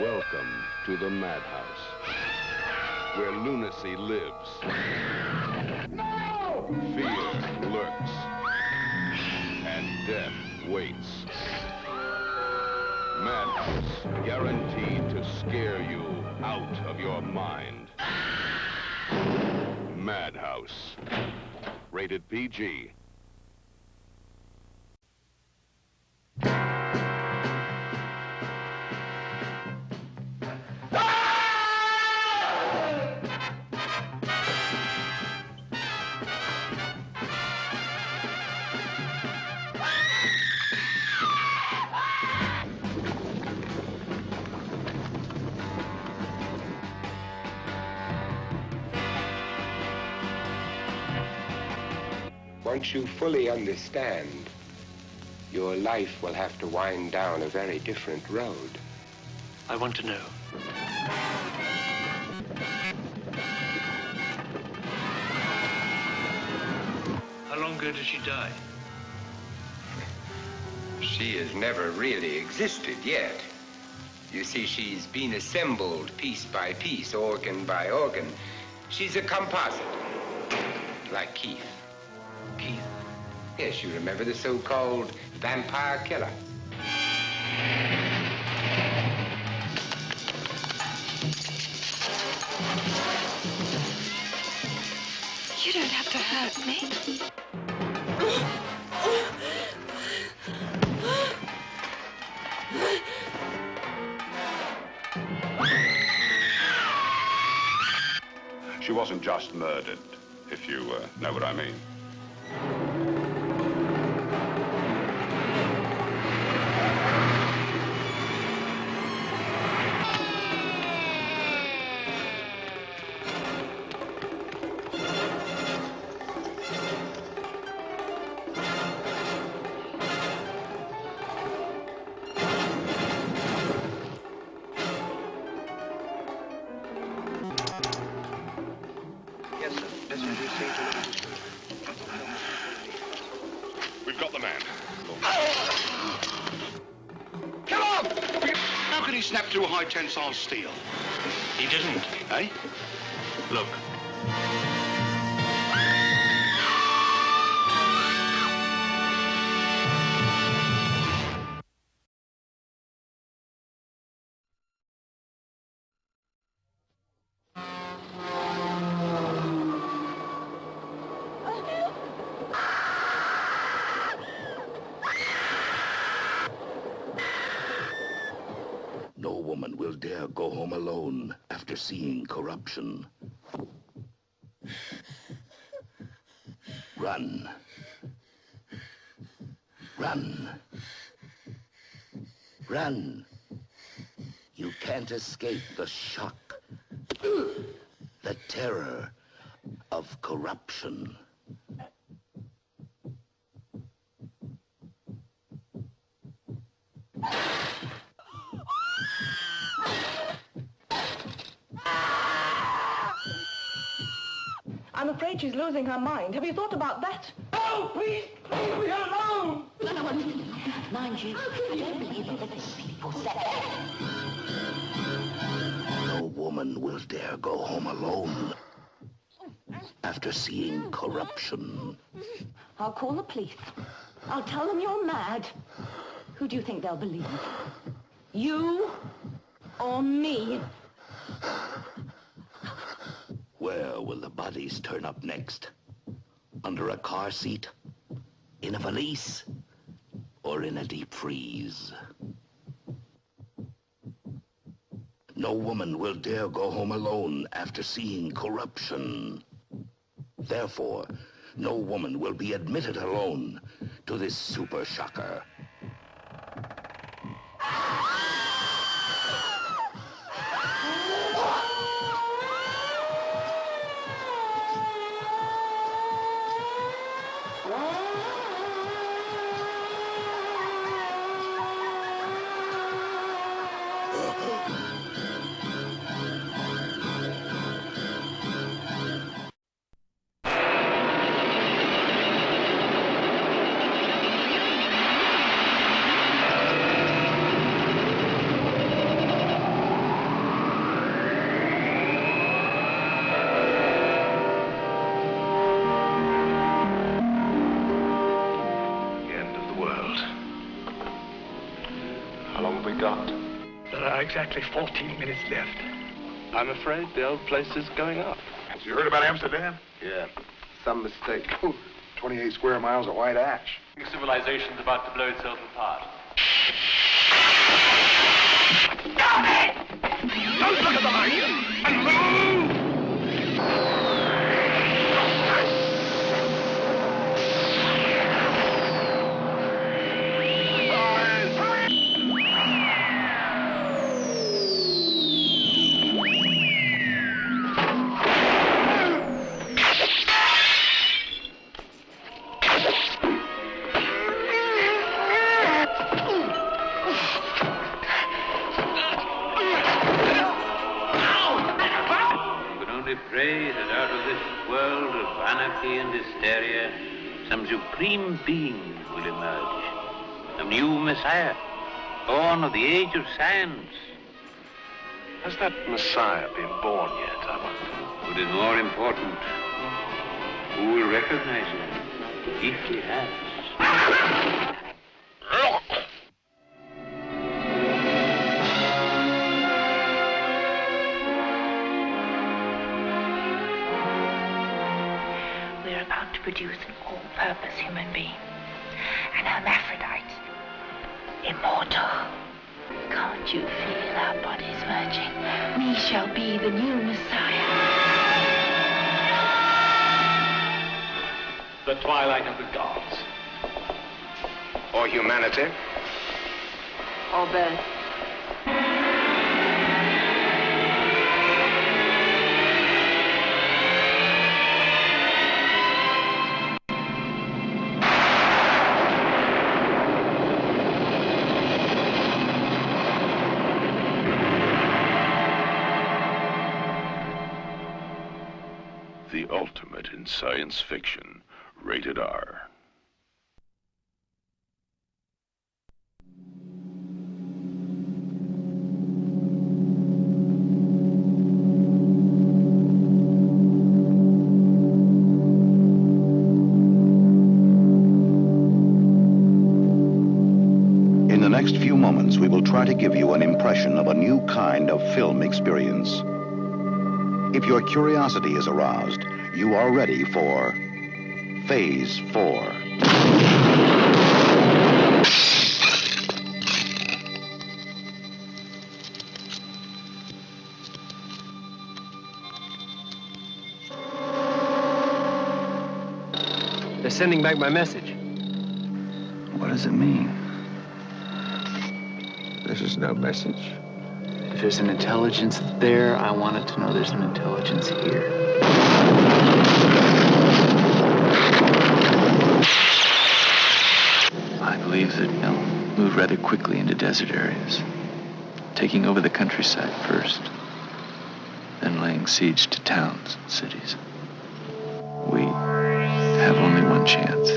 Welcome to the madhouse, where lunacy lives. No! Fear lurks, and death waits. Madhouse, guaranteed to scare you out of your mind. Madhouse, rated PG. Once you fully understand, your life will have to wind down a very different road. I want to know. How long ago did she die? She has never really existed yet. You see, she's been assembled piece by piece, organ by organ. She's a composite, like Keith. Keith? Yes, you remember the so-called vampire killer. You don't have to hurt me. She wasn't just murdered, if you know what I mean. Yes, sir. We've got the man. Come on! How could he snap through high tensile steel? He didn't. Eh? Look. No woman will dare go home alone after seeing corruption. Run. Run. Run. You can't escape the shock, the terror of corruption. I'm afraid she's losing her mind. Have you thought about that? Oh, please, please, leave her alone! No, mind you, I don't believe that these people say. No woman will dare go home alone after seeing corruption. I'll call the police. I'll tell them you're mad. Who do you think they'll believe? You or me? Where will the bodies turn up next? Under a car seat? In a valise? Or in a deep freeze? No woman will dare go home alone after seeing corruption. Therefore, no woman will be admitted alone to this super shocker. exactly 14 minutes left. I'm afraid the old place is going up. You heard about Amsterdam? Yeah, some mistake. 28 square miles of white ash. Civilization's about to blow itself apart. Stop it! Don't look at the light! And move! Pray that out of this world of anarchy and hysteria, some supreme being will emerge. A new Messiah, born of the age of science. Has that Messiah been born yet, I wonder? What is more important, who will recognize him if he has? Produce an all-purpose human being, an hermaphrodite, immortal. Can't you feel our bodies merging? We shall be the new Messiah. The twilight of the gods. Or humanity. Or birth. The ultimate in science fiction. Rated R. In the next few moments, we will try to give you an impression of a new kind of film experience. If your curiosity is aroused, you are ready for Phase 4. They're sending back my message. What does it mean? This is no message. If there's an intelligence there, I wanted to know there's an intelligence here. I believe that they'll move rather quickly into desert areas, taking over the countryside first, then laying siege to towns and cities. We have only one chance.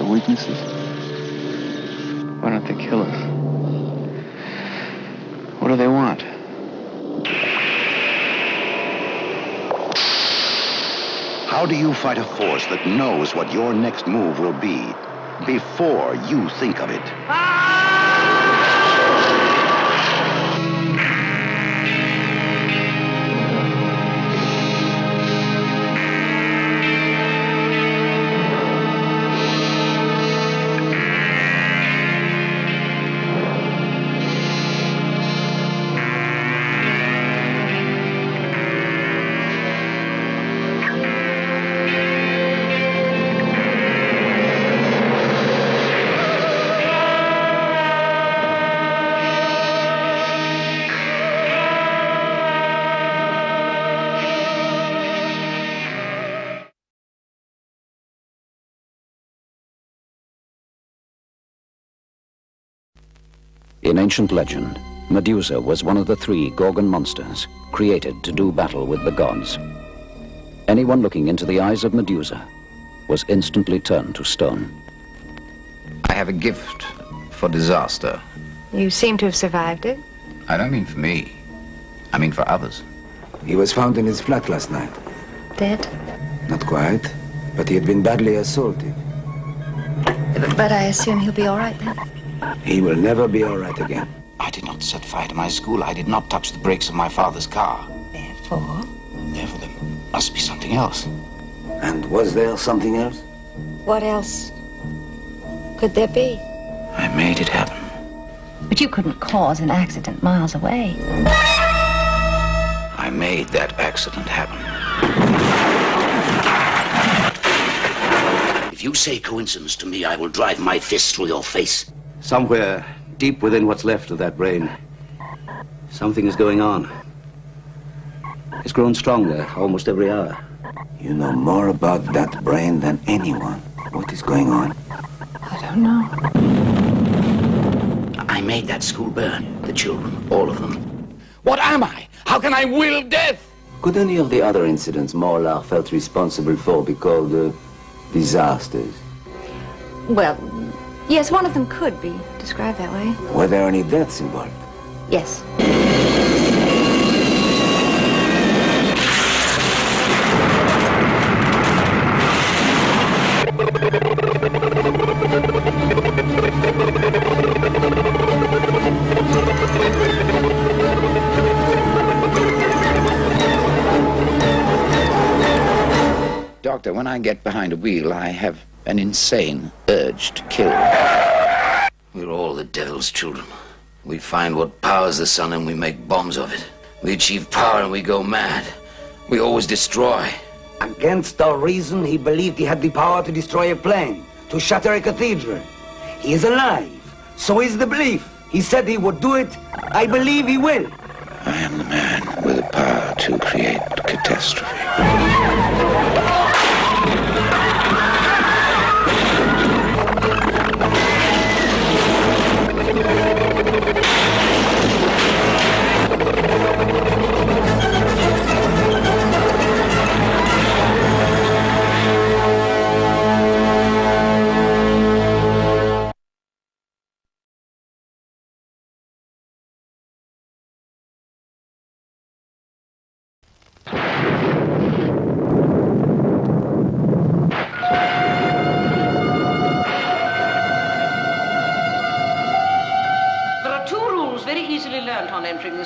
Weaknesses? Why don't they kill us? What do they want? How do you fight a force that knows what your next move will be before you think of it? In ancient legend, Medusa was one of the 3 Gorgon monsters created to do battle with the gods. Anyone looking into the eyes of Medusa was instantly turned to stone. I have a gift for disaster. You seem to have survived it. I don't mean for me. I mean for others. He was found in his flat last night. Dead? Not quite, but he had been badly assaulted. But I assume he'll be all right then? He will never be all right again. I did not set fire to my school. I did not touch the brakes of my father's car. Therefore? Therefore, there must be something else. And was there something else? What else could there be? I made it happen. But you couldn't cause an accident miles away. I made that accident happen. If you say coincidence to me, I will drive my fist through your face. Somewhere deep within what's left of that brain, something is going on. It's grown stronger almost every hour. You know more about that brain than anyone. What is going on? I don't know. I made that school burn. The children, all of them. What am I? How can I will death? Could any of the other incidents Morlar felt responsible for be called disasters? Well, yes, one of them could be described that way. Were there any deaths involved? Yes. Doctor, when I get behind a wheel, I have an insane urge to kill. We're all the devil's children. We find what powers the sun and we make bombs of it. We achieve power and we go mad. We always destroy. Against our reason, he believed he had the power to destroy a plane, to shatter a cathedral. He is alive. So is the belief. He said he would do it. I believe he will. I am the man with the power to create catastrophe.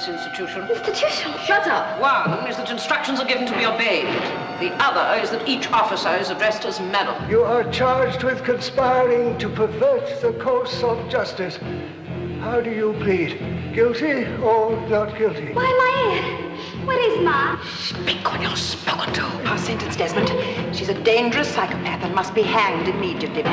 Institution. Shut up! One is that instructions are given to be obeyed. The other is that each officer is addressed as madam. You are charged with conspiring to pervert the course of justice. How do you plead? Guilty or not guilty? Why, my ear? What is Ma? Speak when you're spoken to. Our sentence, Desmond. She's a dangerous psychopath and must be hanged immediately.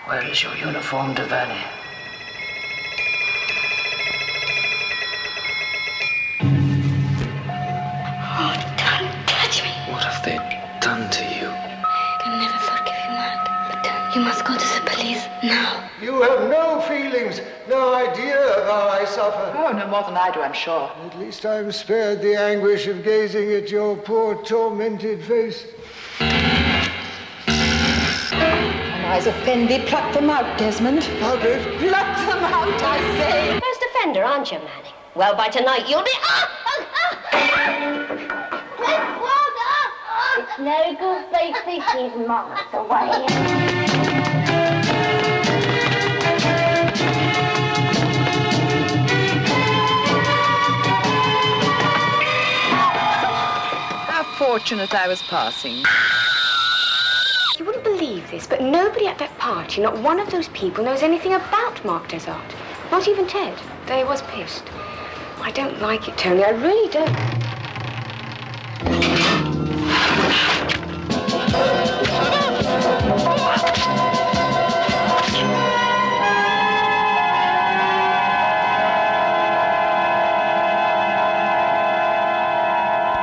Where is your uniform, Britannia? Oh, don't touch me. What have they done to you? I can never forgive you, Matt. But you must go to the police now. You have no feelings, no idea of how I suffer. Oh, no more than I do, I'm sure. At least I'm spared the anguish of gazing at your poor, tormented face. Eyes offend thee, pluck them out, Desmond. Margaret. Pluck them out, I say. First offender, aren't you, Manning? Well, by tonight you'll be... It's no good, Stacey. He's miles away. How fortunate I was passing. You wouldn't believe this, but nobody at that party, not one of those people, knows anything about Mark Desart. Not even Ted, though he was pissed. I don't like it, Tony. I really don't.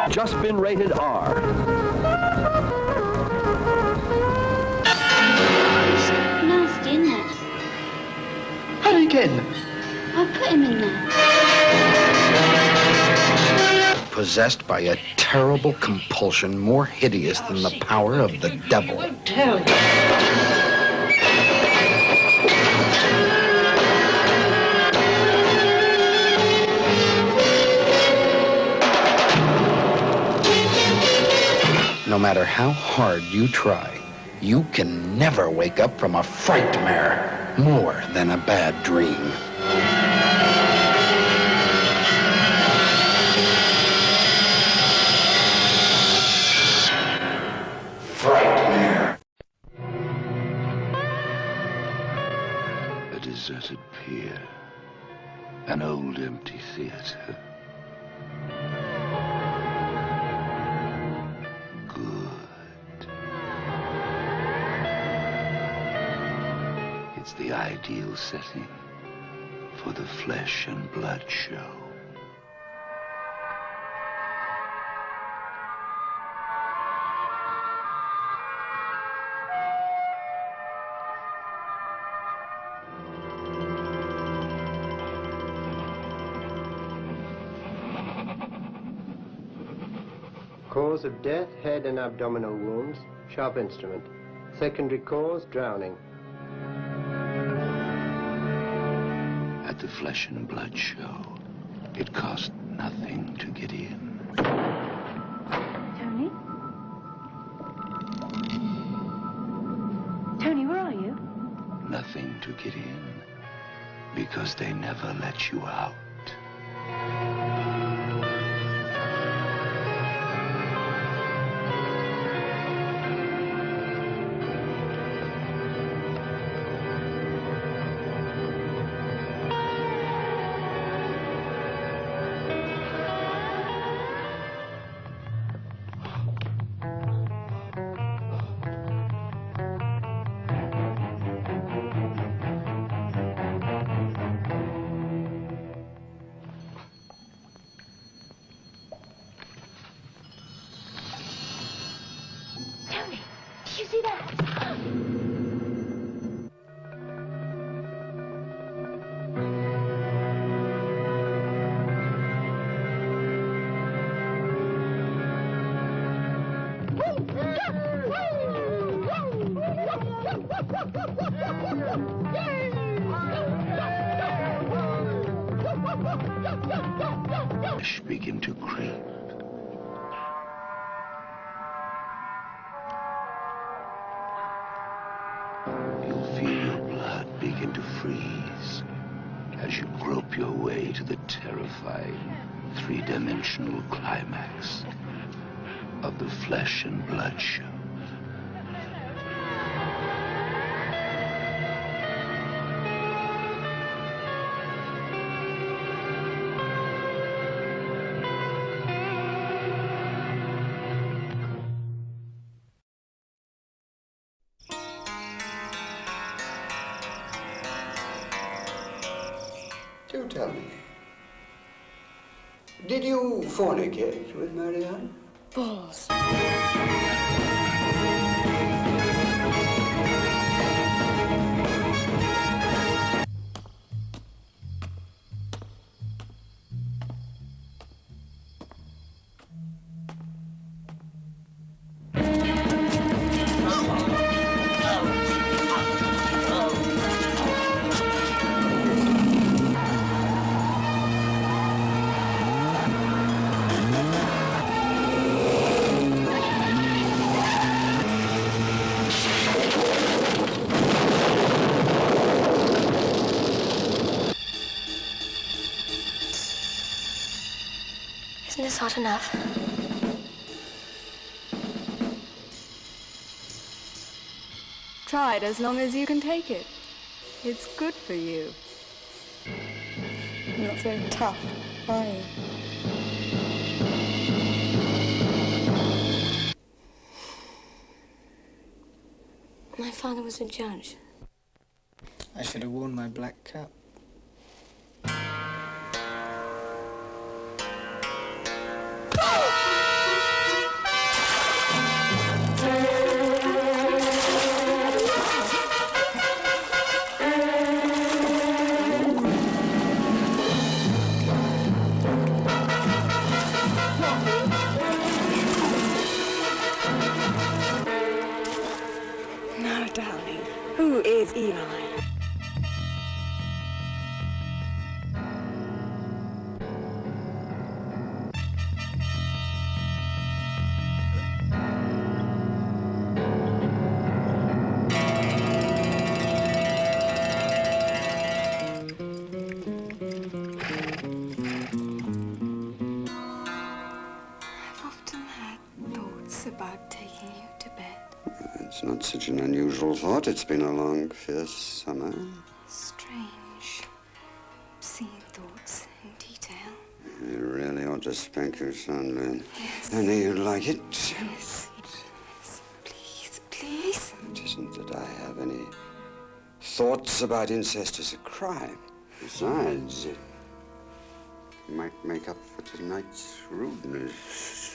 Just been rated R. Nasty, isn't it? How did he get in? I put him in there. Possessed by a terrible compulsion more hideous than the power of the devil. Tell you. No matter how hard you try, you can never wake up from a frightmare more than a bad dream. Frightmare. A deserted pier. An old empty theater. It's the ideal setting for the flesh and blood show. Cause of death, head and abdominal wounds, sharp instrument. Secondary cause, drowning. At the Flesh and Blood show, it cost nothing to get in. Tony? Tony, where are you? Nothing to get in, because they never let you out. Did you see that? Flesh begin to creep. Begin to freeze as you grope your way to the terrifying three-dimensional climax of the Flesh and Blood show. Do tell me, did you fornicate with Marianne? Balls. Isn't this hot enough? Try it as long as you can take it. It's good for you. You're not so tough, are you? My father was a judge. I should have worn my black cap. Oh! Eli. About taking you to bed. It's not such an unusual thought. It's been a long, fierce summer. Strange, obscene thoughts in detail. You really ought to spank her soundly. Yes. I know you'd like it. Yes, yes. Please, please. It isn't that I have any thoughts about incest as a crime. Besides, it might make up for tonight's rudeness.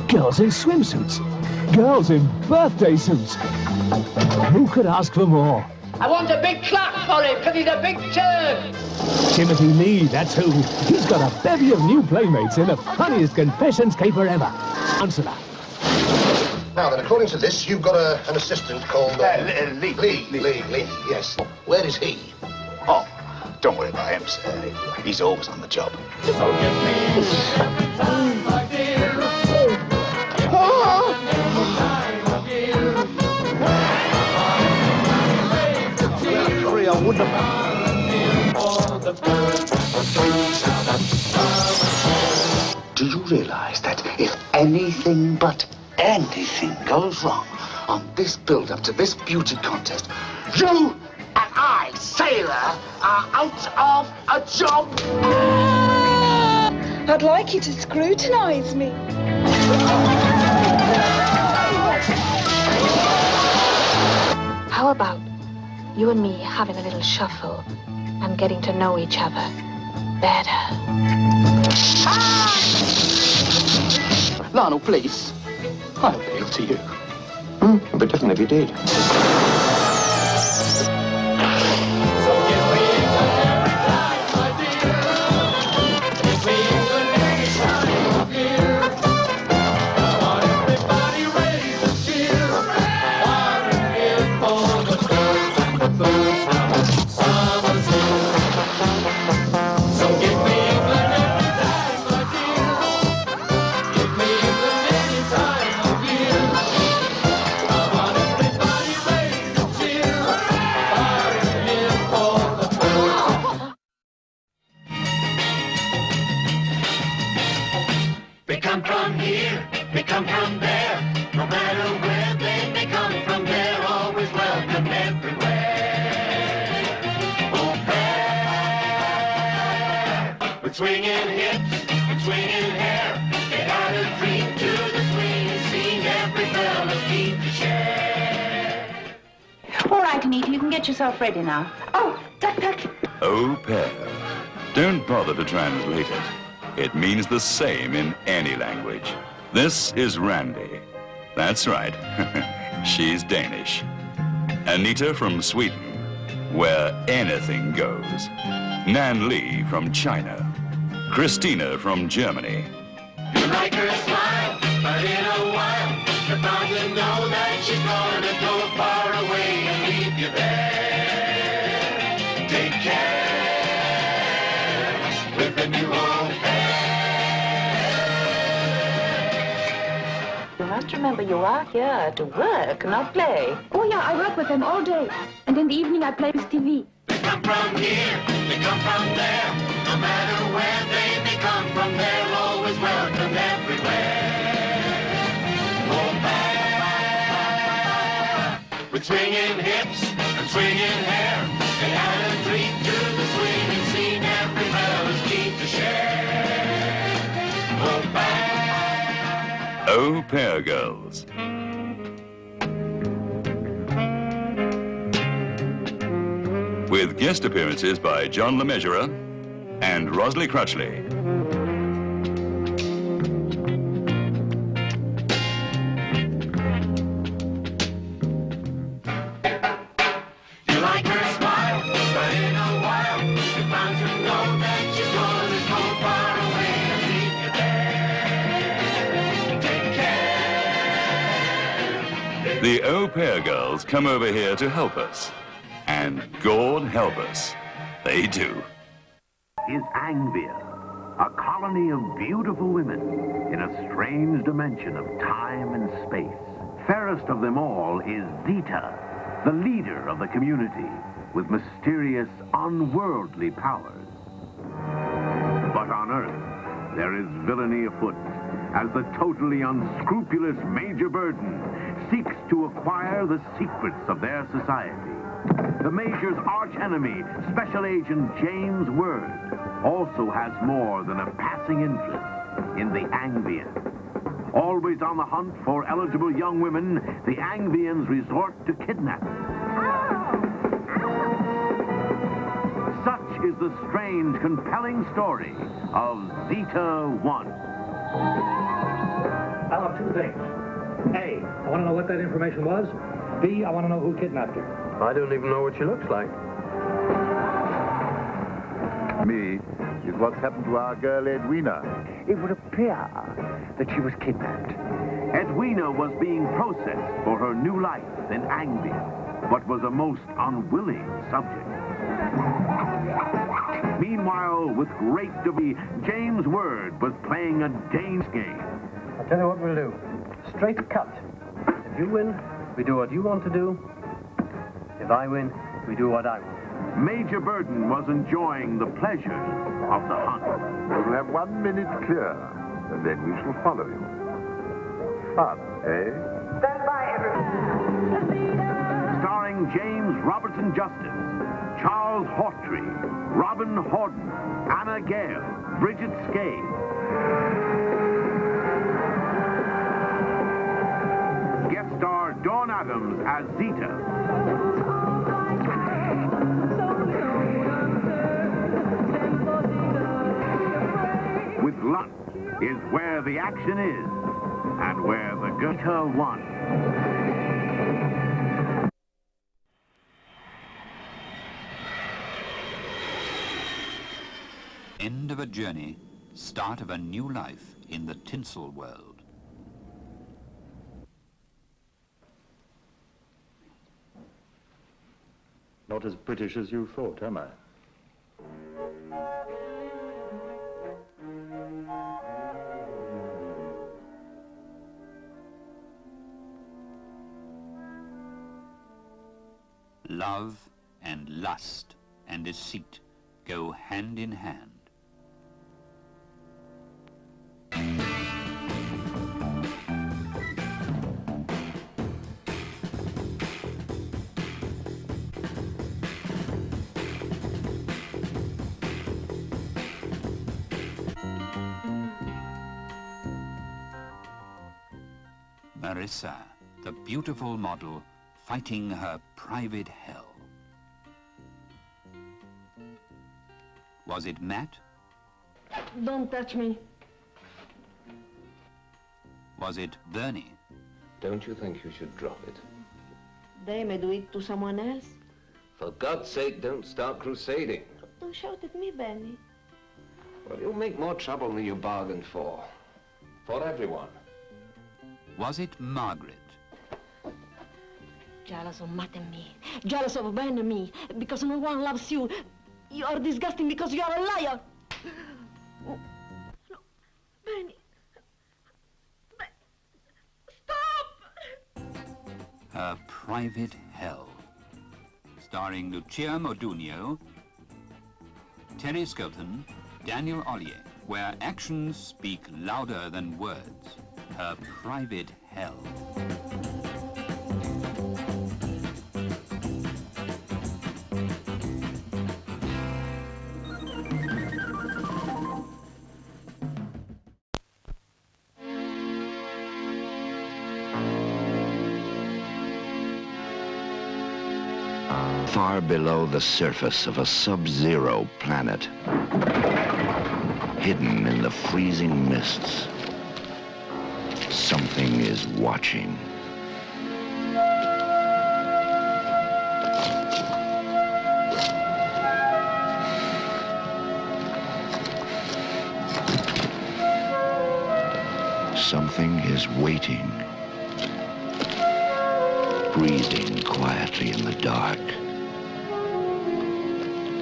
Girls in swimsuits. Girls in birthday suits. Who could ask for more? I want a big clap for him, because he's a big turd. Timothy Lee, that's who. He's got a bevy of new playmates in the funniest confessions caper ever. Answer that. Now then, according to this, you've got an assistant called... Lee. Lee, yes. Where is he? Oh, don't worry about him, sir. He's always on the job. Sorry, I wouldn't have... Do you realize that if anything but anything goes wrong on this build-up to this beauty contest, you and I, sailor, are out of a job? I'd like you to scrutinize me. How about you and me having a little shuffle and getting to know each other better? Lionel, please. I appeal to you. It'd be different if you did. They come from here, they come from there. No matter where they may come from, they're always welcome everywhere. Oh, pair with swinging hips and swinging hair. They had a dream to the swing scene. Every fella's keen to share. All right, Anita, you can get yourself ready now. Oh, duck. Au pair. Don't bother to translate it. It means the same in any language. This is Randy. That's right. She's Danish. Anita from Sweden, where anything goes. Nan Lee from China. Christina from Germany. You like her smile, but in a while, you're bound to know that she's gonna go far away and leave you there. Take care with the new home. You must remember you are here to work, not play. Oh, yeah, I work with them all day. And in the evening, I play with TV. They come from here, they come from there. No matter where they may come from, they're always welcome everywhere. Oh, back with swinging hips and swinging hair. They had a Au Pair Girls. With guest appearances by John LeMessurier and Rosalie Crutchley. You like her smile, but in a while you're bound to know that she's gonna go far away and leave you there. Take care. The Au Pair Girls come over here to help us. And God help us, they do. Is Angvia, a colony of beautiful women in a strange dimension of time and space. Fairest of them all is Zita, the leader of the community, with mysterious, unworldly powers. But on Earth, there is villainy afoot, as the totally unscrupulous Major Burden seeks to acquire the secrets of their society. The Major's archenemy, Special Agent James Word, also has more than a passing interest in the Angvian. Always on the hunt for eligible young women, the Angvians resort to kidnapping. Such is the strange, compelling story of Zeta 1. I want two things. A, I want to know what that information was. B, I want to know who kidnapped her. I don't even know what she looks like. Me is what's happened to our girl Edwina. It would appear that she was kidnapped. Edwina was being processed for her new life in Angvia, but was a most unwilling subject. Meanwhile, with great debate, James Word was playing a Dane's game. I'll tell you what we'll do. Straight cut. If you win, we do what you want to do. If I win, we do what I want. Major Burden was enjoying the pleasures of the hunt. We'll have 1 minute clear, and then we shall follow you. Fun, eh? Stand by, everyone. Starring James Robertson Justice, Charles Hawtrey, Robin Horden, Anna Gale, Bridget Skade. Guest star Dawn Adams as Zita. With lunch is where the action is, and where the Zeta 1. End of a journey, start of a new life in the tinsel world. Not as British as you thought, am I? Love and lust and deceit go hand in hand. Marissa, the beautiful model, fighting her private hell. Was it Matt? Don't touch me. Was it Bernie? Don't you think you should drop it? They may do it to someone else. For God's sake, don't start crusading. Don't shout at me, Benny. Well, you'll make more trouble than you bargained for. For everyone. Was it Margaret? Jealous of Matt and me. Jealous of Ben and me. Because no one loves you. You are disgusting because you are a liar. Oh. No. Benny. Stop! Her private hell. Starring Lucia Modugno, Terry Skelton, Daniel Ollier, where actions speak louder than words. Her private hell. Far below the surface of a sub-zero planet, hidden in the freezing mists, something is watching. Something is waiting, breathing quietly in the dark,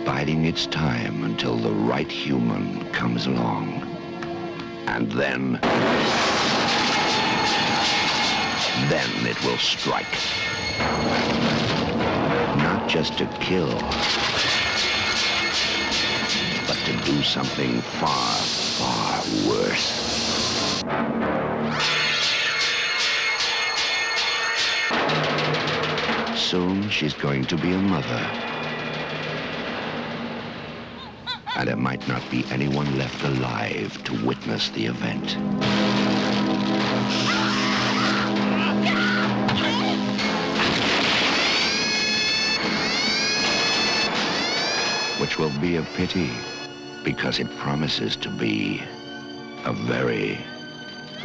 biding its time until the right human comes along. And then it will strike. Not just to kill, but to do something far, far worse. Soon she's going to be a mother. And there might not be anyone left alive to witness the event. Which will be a pity, because it promises to be a very,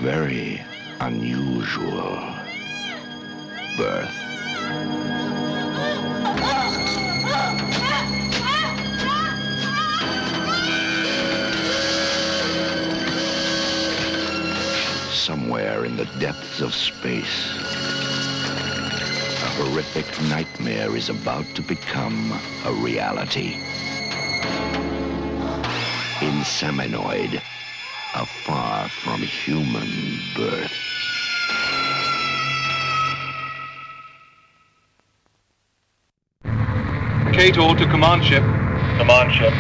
very unusual birth. Somewhere in the depths of space, a horrific nightmare is about to become a reality. Inseminoid, a far from human birth. Cato to command ship. Command ship.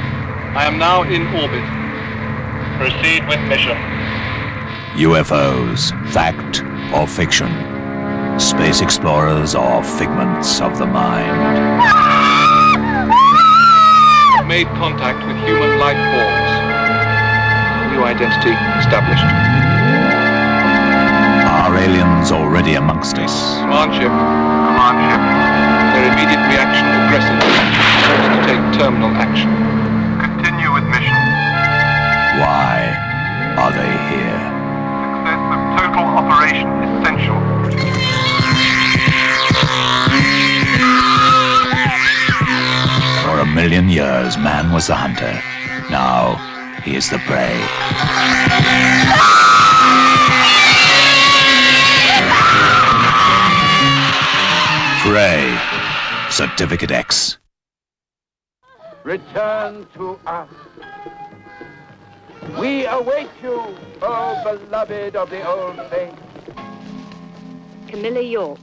I am now in orbit. Proceed with mission. UFOs, fact or fiction? Space explorers or figments of the mind? Made contact with human life forms. New identity established. Are aliens already amongst us? Command ship. Command ship. Their immediate reaction aggressive. Ready to take terminal action. Continue with mission. Why are they here? Success of total operation essential. For 1,000,000 years, man was the hunter. Now, he is the prey. Prey. Certificate X. Return to us. We await you, O beloved of the old faith. Camilla York.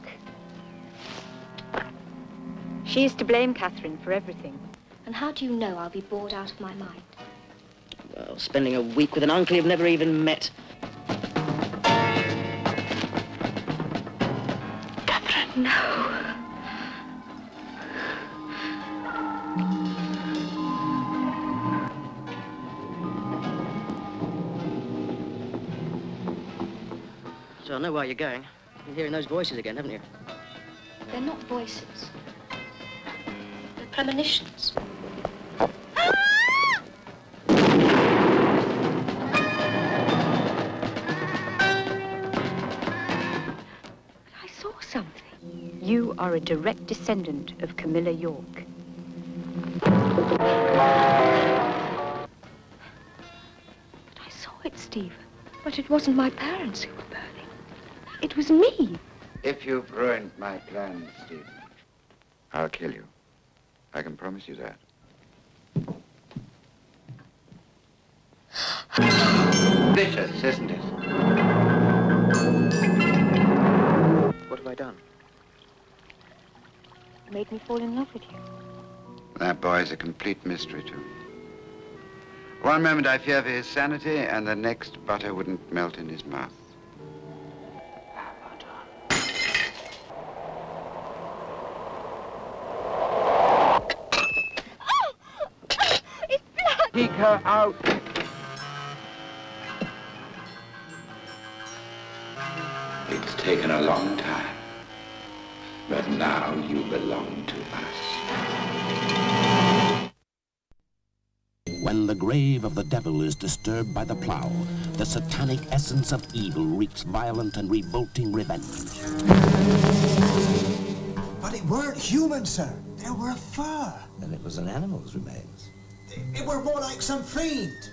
She is to blame, Catherine, for everything. And how do you know I'll be bored out of my mind? Well, spending a week with an uncle you've never even met. Catherine, no. So I know where you're going. You're hearing those voices again, haven't you? They're not voices. They're premonitions. I saw something. You are a direct descendant of Camilla York. But I saw it, Stephen. But it wasn't my parents who were burning. It was me. If you've ruined my plans, Stephen, I'll kill you. I can promise you that. Vicious, isn't it? What have I done? You made me fall in love with you. That boy's a complete mystery to me. One moment I fear for his sanity, and the next butter wouldn't melt in his mouth. Seek her out. It's taken a long time, but now you belong to us. When the grave of the devil is disturbed by the plow, the satanic essence of evil wreaks violent and revolting revenge. But it weren't human, sir. There were fur. Then it was an animal's remains. It were more like some fiend.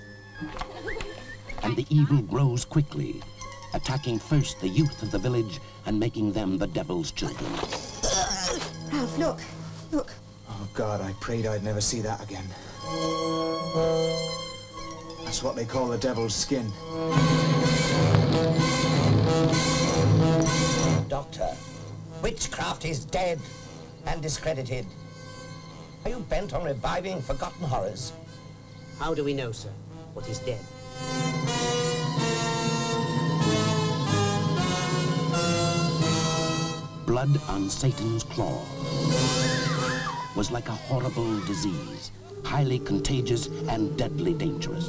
And the evil grows quickly, attacking first the youth of the village and making them the devil's children. Ralph, look. Look. Oh, God, I prayed I'd never see that again. That's what they call the devil's skin. Doctor, witchcraft is dead and discredited. Are you bent on reviving forgotten horrors? How do we know, sir, what is dead? Blood on Satan's claw was like a horrible disease, highly contagious and deadly dangerous.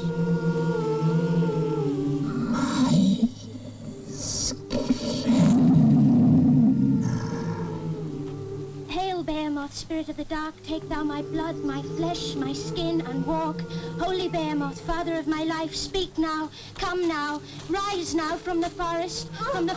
Hail, Behemoth, spirit of the dark, take thou my blood, my flesh, my skin, and walk. Holy Behemoth, father of my life, speak now, come now, rise now from the forest, from the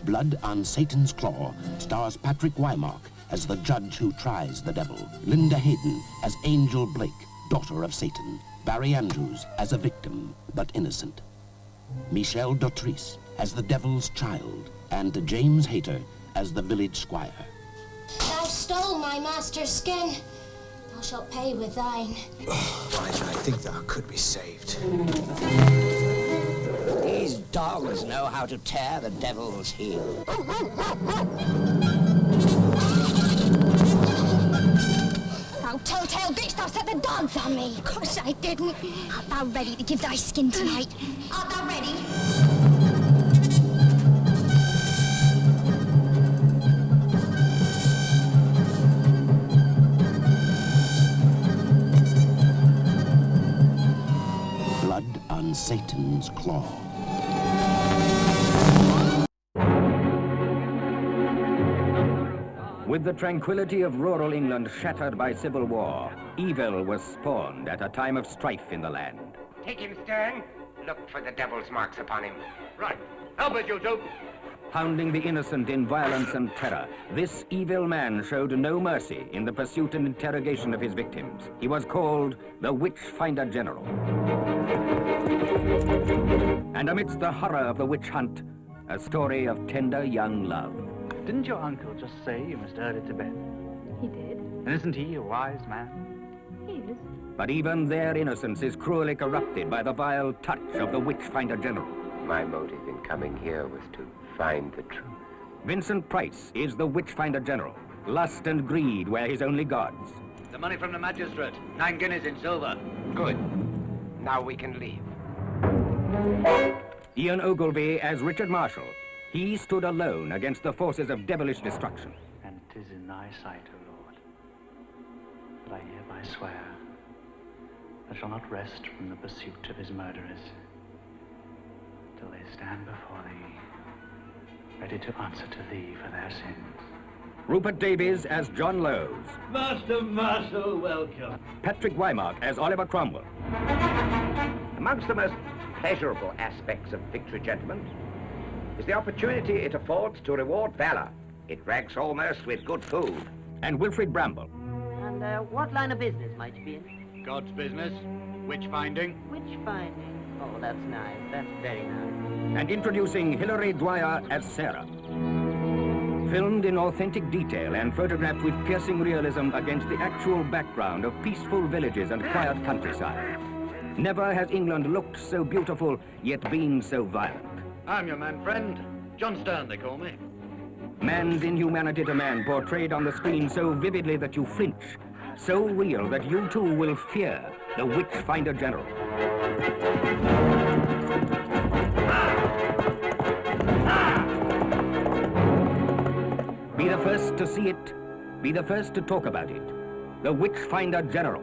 Blood on Satan's Claw stars Patrick Wymark as the judge who tries the devil, Linda Hayden as Angel Blake, daughter of Satan, Barry Andrews as a victim, but innocent, Michelle Dautrice as the devil's child, and James Hayter as the village squire. Thou stole my master's skin. Thou shalt pay with thine. I think thou could be saved. These dogs know how to tear the devil's heel. Thou telltale bitch, thou set the dance on me. Of course I didn't. Art thou ready to give thy skin tonight? Art thou ready? Blood on Satan's Claw. With the tranquility of rural England shattered by civil war, evil was spawned at a time of strife in the land. Take him, Stern. Look for the devil's marks upon him. Right. Help it, you two. Hounding the innocent in violence and terror, this evil man showed no mercy in the pursuit and interrogation of his victims. He was called the Witch-Finder General. And amidst the horror of the witch hunt, a story of tender young love. Didn't your uncle just say you must herd it to bed? He did. And isn't he a wise man? He is. But even their innocence is cruelly corrupted by the vile touch of the Witch-Finder General. My motive in coming here was to find the truth. Vincent Price is the Witch-Finder General. Lust and greed were his only gods. The money from the magistrate. 9 guineas in silver. Good. Now we can leave. Ian Ogilvy as Richard Marshall. He stood alone against the forces of devilish destruction. And 'tis in thy sight, O Lord, that I hereby swear I shall not rest from the pursuit of his murderers till they stand before thee, ready to answer to thee for their sins. Rupert Davies as John Lowes. Master Marshal, welcome. Patrick Wymark as Oliver Cromwell. Amongst the most pleasurable aspects of victory, gentlemen, is the opportunity it affords to reward valor. It ranks almost with good food. And Wilfrid Bramble. And what line of business might you be in? God's business. Witch finding. Witch finding. Oh, that's nice. That's very nice. And introducing Hilary Dwyer as Sarah. Filmed in authentic detail and photographed with piercing realism against the actual background of peaceful villages and quiet countryside. Never has England looked so beautiful, yet been so violent. I'm your man friend. John Stern, they call me. Man's inhumanity to man portrayed on the screen so vividly that you flinch, so real that you too will fear the Witch-Finder General. Be the first to see it, be the first to talk about it. The Witch-Finder General.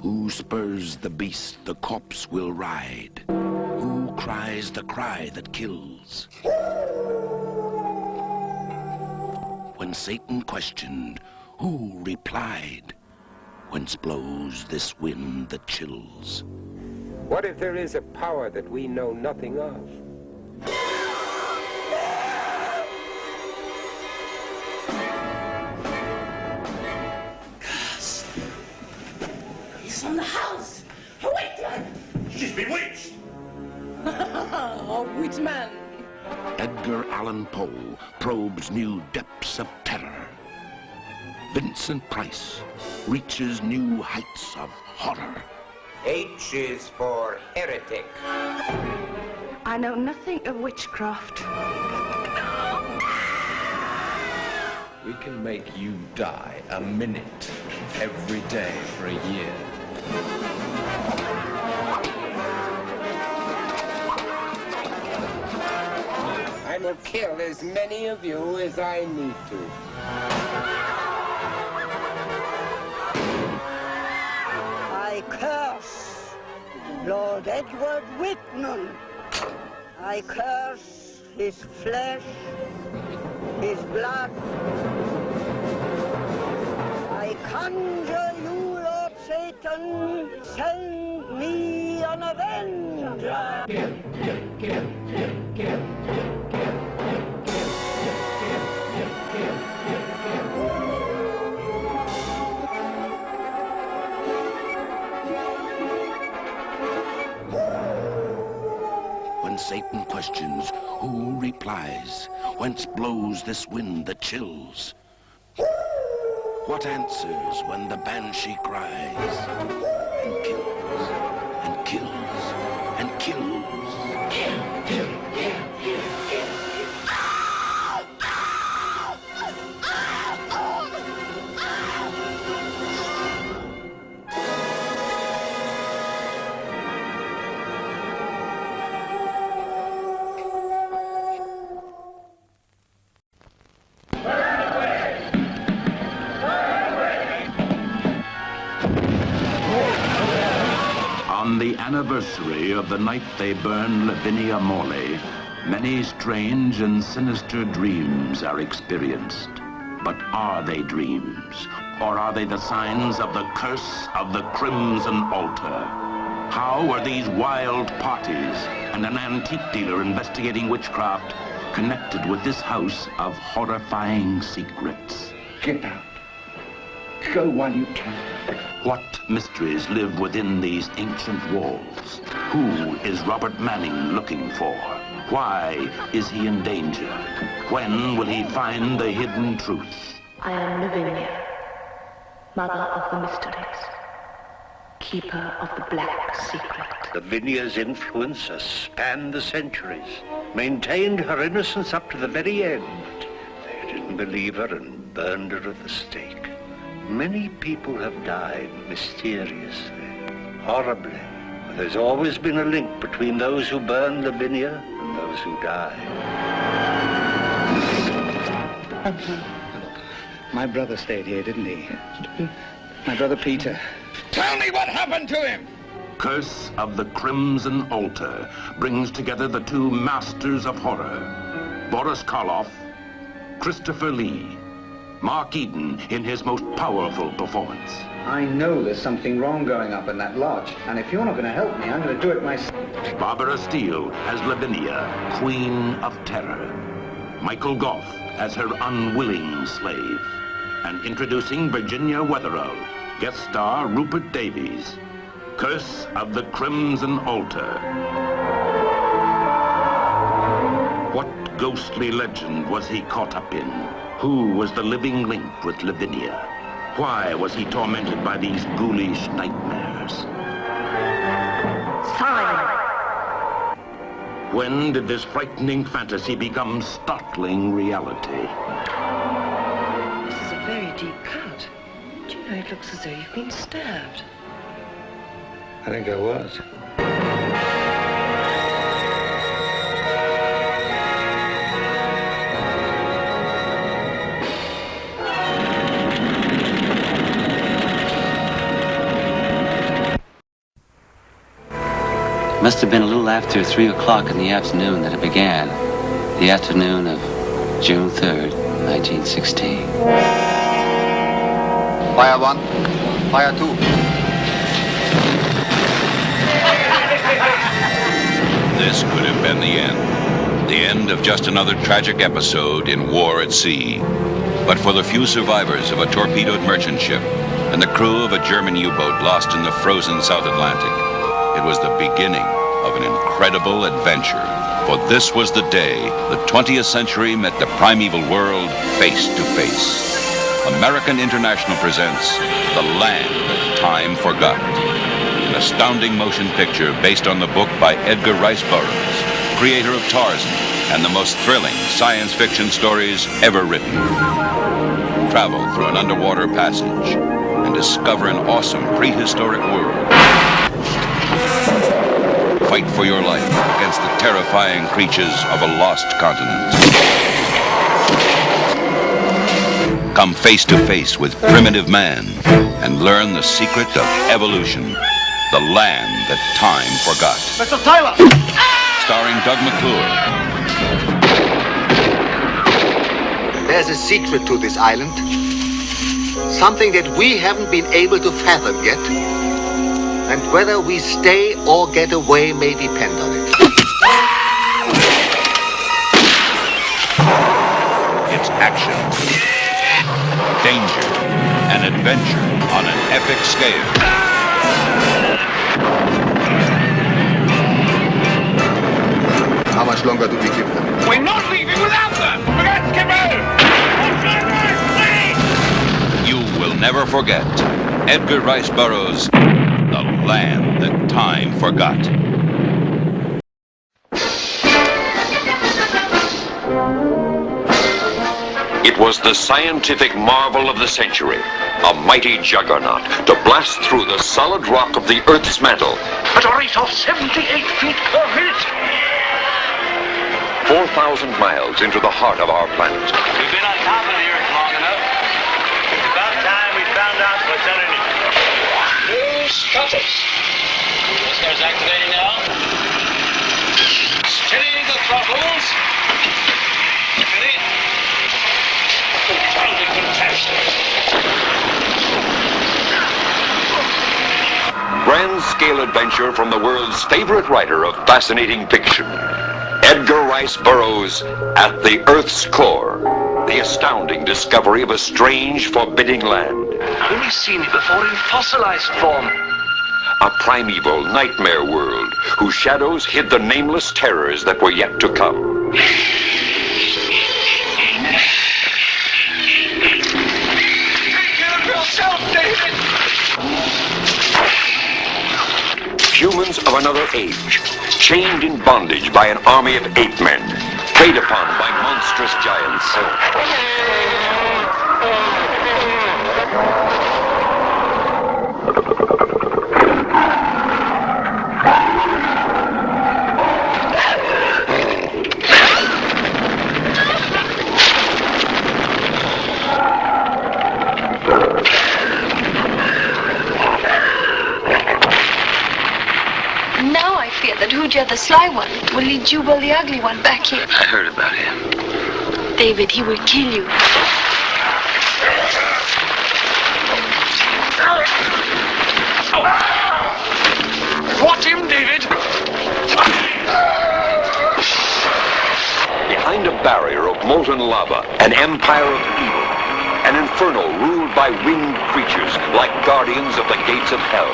Who spurs the beast the corpse will ride? Who cries the cry that kills. When Satan questioned, who replied? Whence blows this wind that chills? What if there is a power that we know nothing of? He's from the house! A witch! She's bewitched! A witch man! Edgar Allan Poe probes new depths of terror. Vincent Price reaches new heights of horror. H is for heretic. I know nothing of witchcraft. We can make you die a minute every day for a year. I will kill as many of you as I need to. I curse Lord Edward Whitman. I curse his flesh, his blood. I conjure you, Lord Satan, send me an avenger. When Satan questions, who replies? Whence blows this wind that chills? What answers when the banshee cries and kills and kills and kills? On the anniversary of the night they burned Lavinia Morley, many strange and sinister dreams are experienced. But are they dreams? Or are they the signs of the curse of the Crimson Altar? How are these wild parties and an antique dealer investigating witchcraft connected with this house of horrifying secrets? Get out. Go while you can. What mysteries live within these ancient walls? Who is Robert Manning looking for? Why is he in danger? When will he find the hidden truth? I am Lavinia, mother of the mysteries, keeper of the black secret. Lavinia's influence has spanned the centuries, maintained her innocence up to the very end. They didn't believe her and burned her at the stake. Many people have died mysteriously, horribly. But there's always been a link between those who burn Lavinia and those who die. My brother stayed here, didn't he? My brother Peter. Tell me what happened to him! Curse of the Crimson Altar brings together the two masters of horror, Boris Karloff, Christopher Lee, Mark Eden in his most powerful performance. I know there's something wrong going up in that lodge, and if you're not going to help me, I'm going to do it myself. Barbara Steele as Lavinia, Queen of Terror. Michael Goff as her unwilling slave. And introducing Virginia Weatherall, guest star Rupert Davies. Curse of the Crimson Altar. What ghostly legend was he caught up in? Who was the living link with Lavinia? Why was he tormented by these ghoulish nightmares? Sign! When did this frightening fantasy become startling reality? This is a very deep cut. Do you know, it looks as though you've been stabbed. I think I was. Must have been a little after 3 o'clock in the afternoon that it began. The afternoon of June 3rd, 1916. Fire 1, fire 2. This could have been the end. The end of just another tragic episode in war at sea. But for the few survivors of a torpedoed merchant ship and the crew of a German U-boat lost in the frozen South Atlantic, it was the beginning of an incredible adventure. For this was the day the 20th century met the primeval world face to face. American International presents The Land That Time Forgot, an astounding motion picture based on the book by Edgar Rice Burroughs, creator of Tarzan and the most thrilling science fiction stories ever written. Travel through an underwater passage and discover an awesome prehistoric world. Fight for your life against the terrifying creatures of a lost continent. Come face to face with primitive man and learn the secret of evolution. The Land That Time Forgot. Mr. Tyler! Starring Doug McClure. There's a secret to this island. Something that we haven't been able to fathom yet. And whether we stay or get away may depend on it. It's action, danger, and adventure on an epic scale. How much longer do we give them? We're not leaving without them! Forget Skipper! You will never forget Edgar Rice Burroughs' The Land That Time Forgot. It was the scientific marvel of the century, a mighty juggernaut to blast through the solid rock of the Earth's mantle At a rate of 78 feet per minute! 4,000 miles into the heart of our planet. We've been on top of the Earth long enough. It's about time we found out what's underneath. News cutters. Thrusters activating now. Steadying the throttles. Steady. Confounded fantastic. Grand scale adventure from the world's favorite writer of fascinating fiction. Edgar Rice Burroughs at the Earth's core. The astounding discovery of a strange, forbidding land. I've only seen it before in fossilized form. A primeval nightmare world whose shadows hid the nameless terrors that were yet to come. Take care of yourself, David! Humans of another age, chained in bondage by an army of ape men, preyed upon by monstrous giants. That Hooja, the sly one, will lead Jubal, the ugly one, back here. I heard about him. David, he will kill you. What him, David? Behind a barrier of molten lava, an empire of evil. An inferno ruled by winged creatures like guardians of the gates of hell.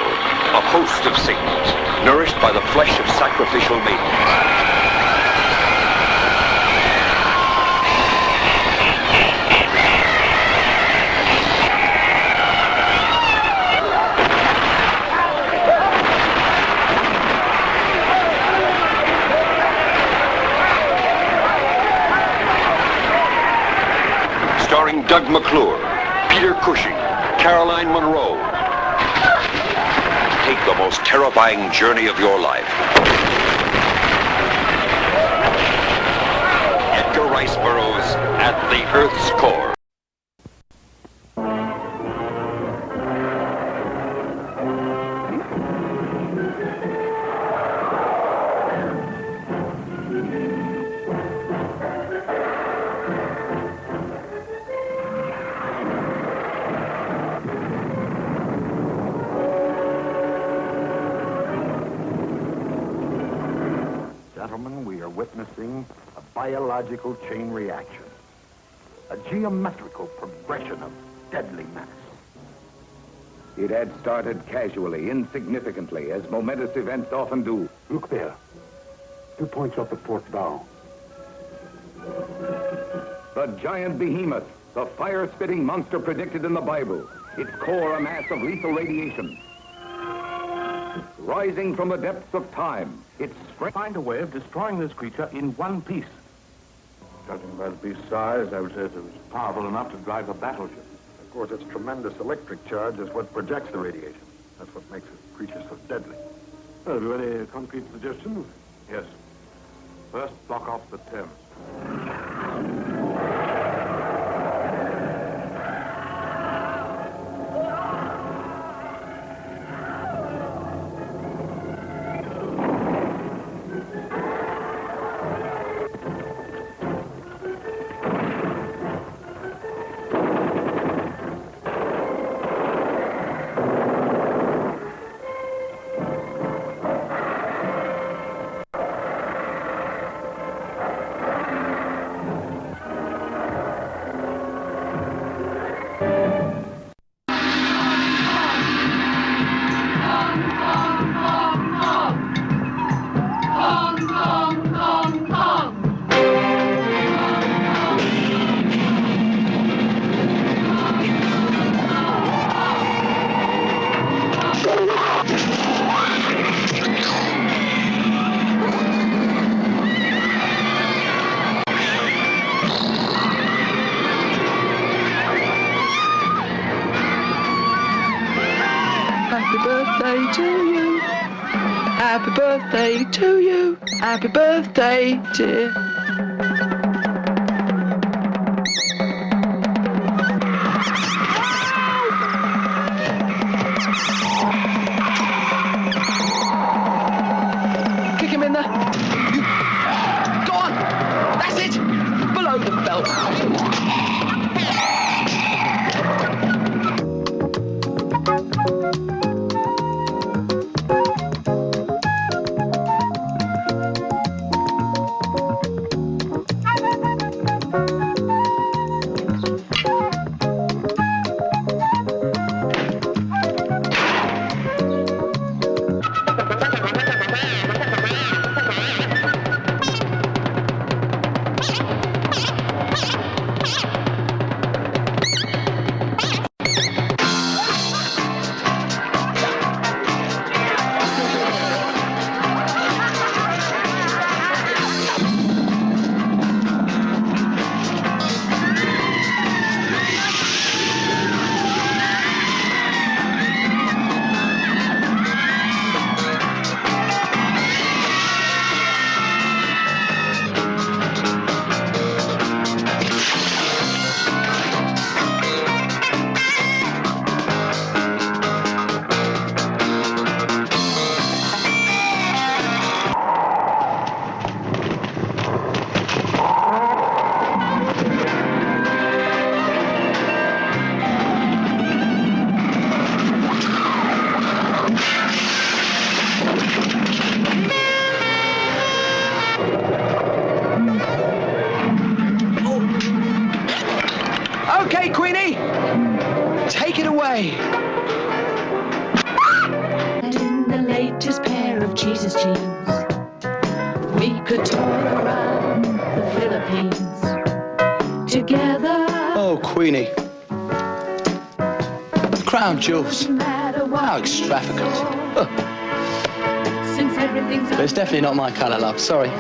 A host of Satans, nourished by the flesh of sacrificial maidens. Starring Doug McClure, Peter Cushing, Caroline Munro. Take the most terrifying journey of your life. Edgar Rice Burroughs at the Earth's core. witnessing a biological chain reaction, a geometrical progression of deadly mass. It had started casually, insignificantly, as momentous events often do. Look there. 2 points off the port bow. The giant behemoth, the fire-spitting monster predicted in the Bible, its core a mass of lethal radiation. Rising from the depths of time, its strength... Find a way of destroying this creature in one piece. Judging by the beast's size, I would say it was powerful enough to drive a battleship. Of course, its tremendous electric charge is what projects the radiation. That's what makes the creature so deadly. Well, have you any concrete suggestions? Yes. First, block off the Thames. Happy birthday to you. Happy birthday, dear. Kick him in there. Go on. That's it. Below the belt. Okay, Queenie, take it away. In the latest pair of Jesus jeans, we could tour around the Philippines together. Oh, Queenie. Crown jewels. How extravagant. Oh. Since everything's But it's definitely not my colour, love. Sorry.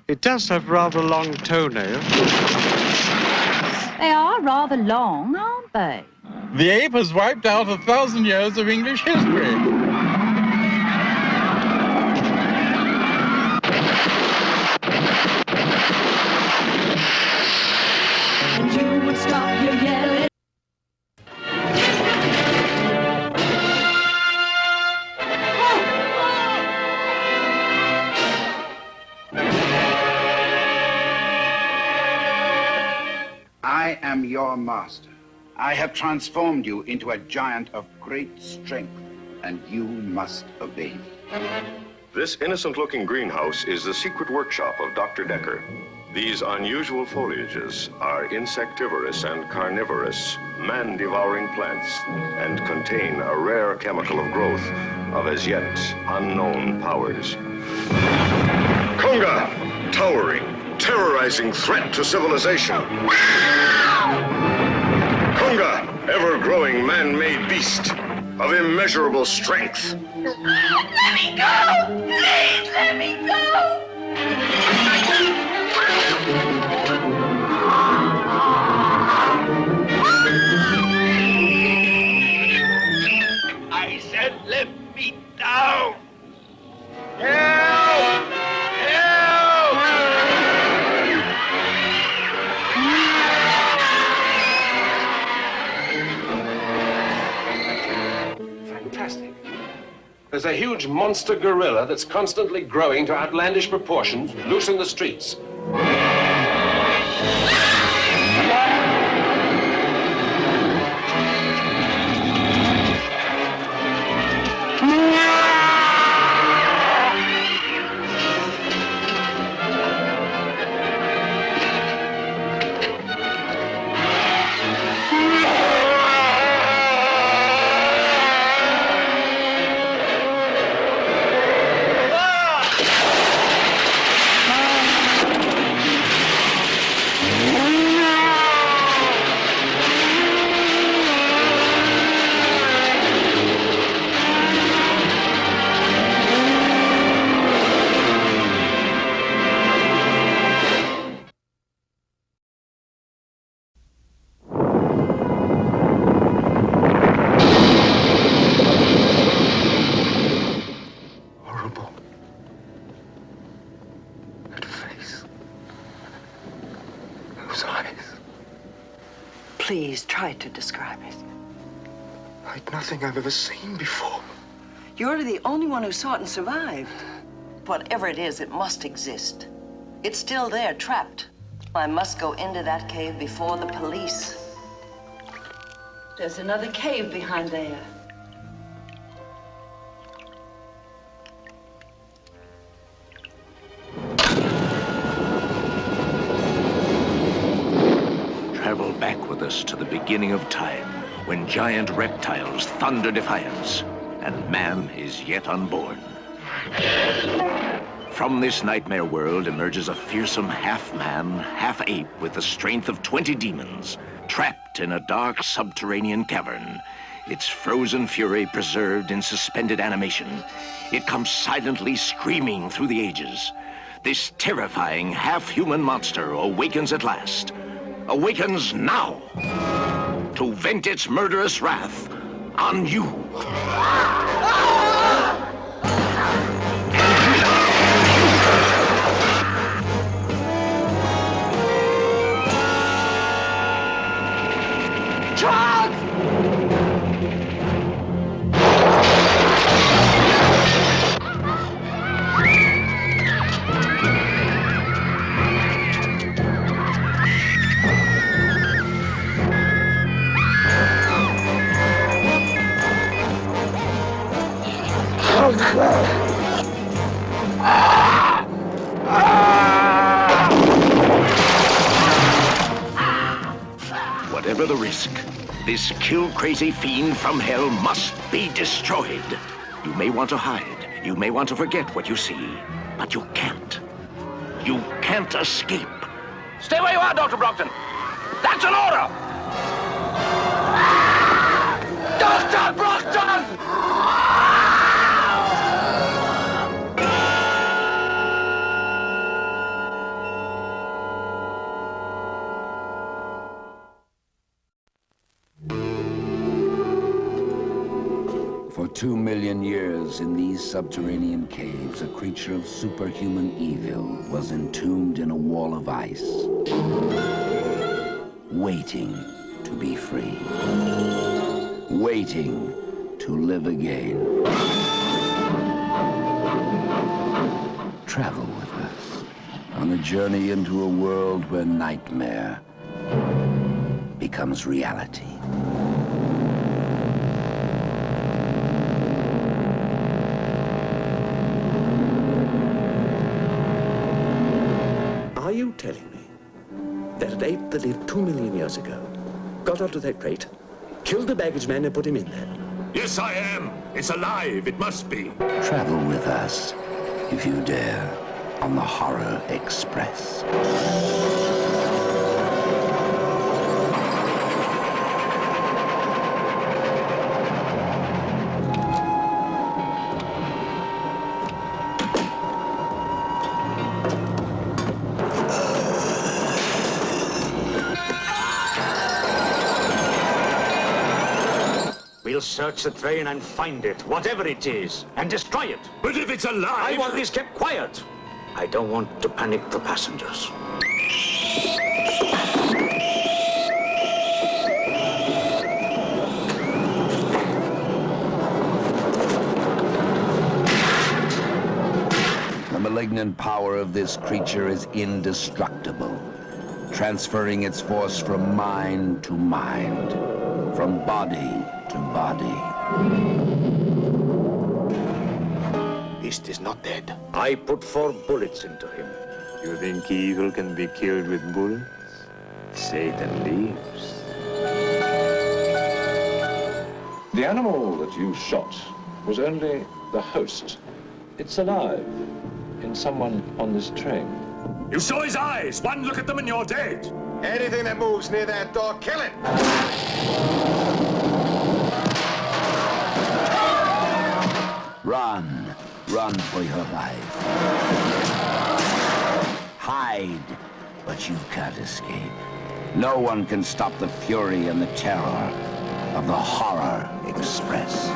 It does have rather long toenails. They are rather long, aren't they? The ape has wiped out 1,000 years of English history. And you would stop your yelling. I your master. I have transformed you into a giant of great strength, and you must obey me. This innocent-looking greenhouse is the secret workshop of Dr. Decker. These unusual foliages are insectivorous and carnivorous, man-devouring plants, and contain a rare chemical of growth of as yet unknown powers. Konga, towering, terrorizing threat to civilization. Konga, ever-growing man-made beast of immeasurable strength. Let me go! Please, let me go! I said let me down! Help! Help! Fantastic. There's a huge monster gorilla that's constantly growing to outlandish proportions, loose in the streets. Please try to describe it. Like nothing I've ever seen before. You're the only one who saw it and survived. Whatever it is, it must exist. It's still there, trapped. I must go into that cave before the police. There's another cave behind there. Travel back with us to the beginning of time, when giant reptiles thunder defiance, and man is yet unborn. From this nightmare world emerges a fearsome half-man, half-ape with the strength of 20 demons, trapped in a dark subterranean cavern, its frozen fury preserved in suspended animation. It comes silently screaming through the ages. This terrifying half-human monster awakens at last. Awakens now to vent its murderous wrath on you. Whatever the risk, this kill-crazy fiend from hell must be destroyed. You may want to hide, you may want to forget what you see, but you can't. You can't escape. Stay where you are, Dr. Brockton. That's an order! Dr. Brockton! For 2 million years in these subterranean caves, a creature of superhuman evil was entombed in a wall of ice, waiting to be free, waiting to live again. Travel with us on a journey into a world where nightmare becomes becomes reality. Are you telling me that an ape that lived 2 million years ago got onto that crate, killed the baggage man and put him in there? Yes, I am. It's alive. It must be. Travel with us, if you dare, on the Horror Express. We'll search the train and find it, whatever it is, and destroy it. But if it's alive... I want this kept quiet. I don't want to panic the passengers. The malignant power of this creature is indestructible, transferring its force from mind to mind, from body to body. Beast is not dead. I put 4 bullets into him. You think evil can be killed with bullets? Satan lives. The animal that you shot was only the host. It's alive in someone on this train. You saw his eyes. One look at them and you're dead. Anything that moves near that door, kill it! Run. Run for your life. Hide, but you can't escape. No one can stop the fury and the terror of the Horror Express.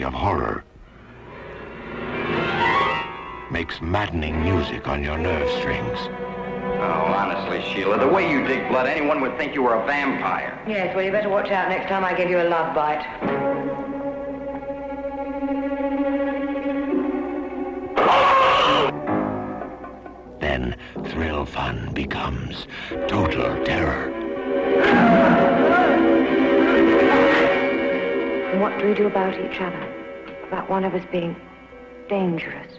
Of horror makes maddening music on your nerve strings. Oh, honestly, Sheila, the way you dig blood, anyone would think you were a vampire. Yes, well, you better watch out next time I give you a love bite. Then thrill fun becomes total terror. And what do we do about each other? About one of us being dangerous?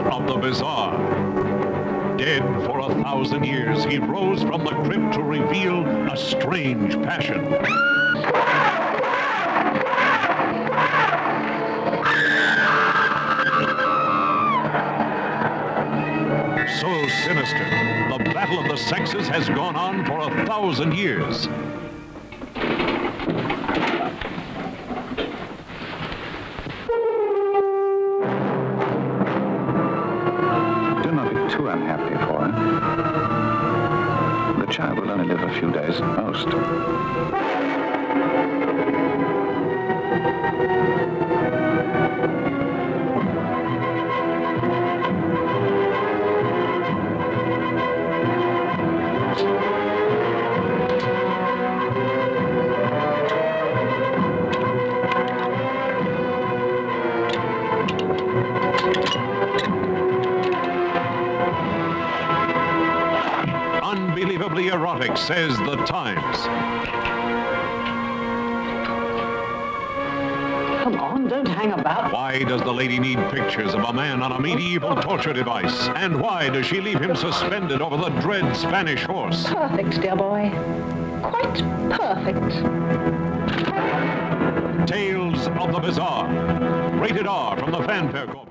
of the bizarre. Dead for 1,000 years, he rose from the crypt to reveal a strange passion. So sinister, the battle of the sexes has gone on for 1,000 years. Do not be too unhappy for her. The child will only live a few days at most. Unbelievably erotic, says the Times. Come on, don't hang about. Why does the lady need pictures of a man on a medieval torture device? And why does she leave him suspended over the dread Spanish horse? Perfect, dear boy. Quite perfect. Tales of the Bizarre. Rated R from the Fanfare Corporation.